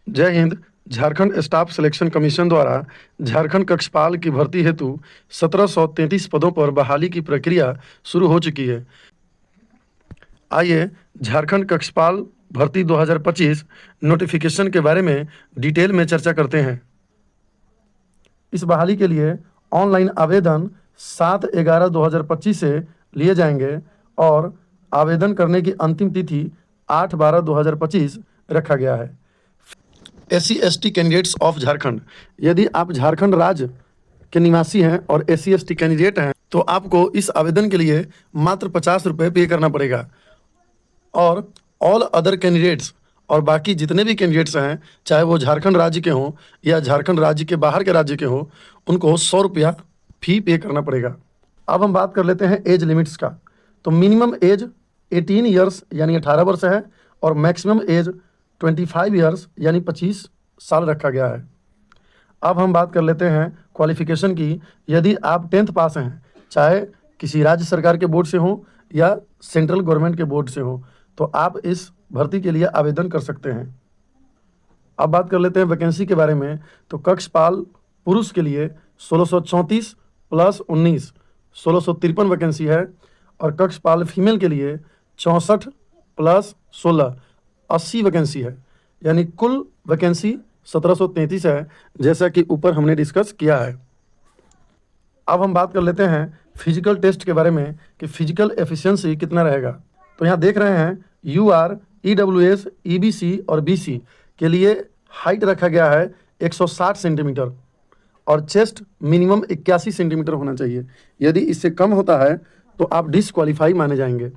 जय Hind. Jharkhand staff selection commission द्वारा झारखंड कक्षपाल की भर्ती हेतु 1733 पदों पर बहाली की प्रक्रिया शुरू हो चुकी है। आइए झारखंड कक्षपाल भर्ती 2025 नोटिफिकेशन के बारे में डिटेल में चर्चा करते हैं। इस बहाली के लिए ऑनलाइन आवेदन 7/11/2025 से लिए जाएंगे और आवेदन करने की अंतिम तिथि 8/12/2025 रखा गया है। SC/ST कैंडिडेट्स ऑफ झारखंड, यदि आप झारखंड राज्य के निवासी हैं और SC/ST कैंडिडेट हैं तो आपको इस आवेदन के लिए मात्र 50 रुपये पे करना पड़ेगा और ऑल अदर कैंडिडेट्स और बाकी जितने भी कैंडिडेट्स हैं, चाहे वो झारखंड राज्य के हों या झारखंड राज्य के बाहर के राज्य के हों, उनको 100 रुपया फी पे करना पड़ेगा। अब हम बात कर लेते हैं एज लिमिट्स का। तो मिनिमम एज 18 ईयर्स यानी 18 वर्ष है और मैक्सिमम एज 25 ईयर्स यानी 25 साल रखा गया है। अब हम बात कर लेते हैं क्वालिफिकेशन की। यदि आप 10th पास हैं, चाहे किसी राज्य सरकार के बोर्ड से हो या सेंट्रल गवर्नमेंट के बोर्ड से हो, तो आप इस भर्ती के लिए आवेदन कर सकते हैं। अब बात कर लेते हैं वैकेंसी के बारे में। तो कक्षपाल पुरुष के लिए 1634 + 19 1653 वैकेंसी है और कक्षपाल फीमेल के लिए 64 + 16 80 वैकेंसी है, यानी कुल वैकेंसी 1733 है, जैसा कि ऊपर हमने डिस्कस किया है। अब हम बात कर लेते हैं फिजिकल टेस्ट के बारे में कि फिजिकल एफिशिएंसी कितना रहेगा। तो यहाँ देख रहे हैं UR, EWS, EBC और BC के लिए हाइट रखा गया है 160 सेंटीमीटर और चेस्ट मिनिमम 81 सेंटीमीटर होना चाहिए। यदि इससे कम होता है तो आप डिसक्वालीफाई माने जाएंगे।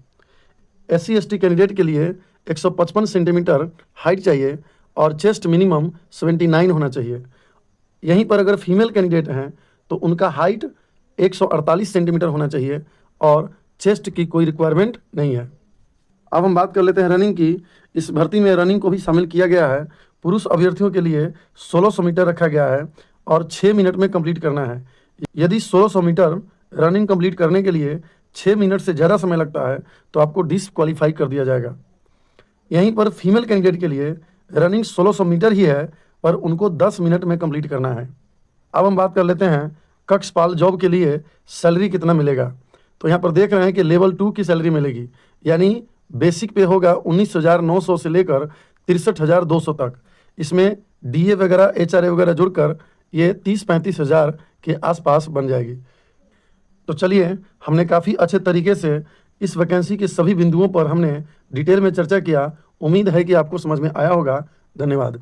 SC/ST कैंडिडेट के लिए 155 सेंटीमीटर हाइट चाहिए और चेस्ट मिनिमम 79 होना चाहिए। यहीं पर अगर फीमेल कैंडिडेट हैं तो उनका हाइट 148 सेंटीमीटर होना चाहिए और चेस्ट की कोई रिक्वायरमेंट नहीं है। अब हम बात कर लेते हैं रनिंग की। इस भर्ती में रनिंग को भी शामिल किया गया है। पुरुष अभ्यर्थियों के लिए 1600 मीटर रखा गया है और 6 मिनट में कंप्लीट करना है। यदि 1600 मीटर रनिंग कंप्लीट करने के लिए 6 मिनट से ज़्यादा समय लगता है तो आपको डिसक्वालीफाई कर दिया जाएगा। यहीं पर फीमेल कैंडिडेट के लिए रनिंग 1600 मीटर ही है पर उनको 10 मिनट में कंप्लीट करना है। अब हम बात कर लेते हैं कक्षपाल जॉब के लिए सैलरी कितना मिलेगा। तो यहाँ पर देख रहे हैं कि लेवल 2 की सैलरी मिलेगी, यानी बेसिक पे होगा 19,900 से लेकर 63,200 तक। इसमें DA वगैरह HRA वगैरह जुड़कर ये 30-35 हज़ार के आसपास बन जाएगी। तो चलिए, हमने काफ़ी अच्छे तरीके से इस वैकेंसी के सभी बिंदुओं पर हमने डिटेल में चर्चा किया। उम्मीद है कि आपको समझ में आया होगा। धन्यवाद।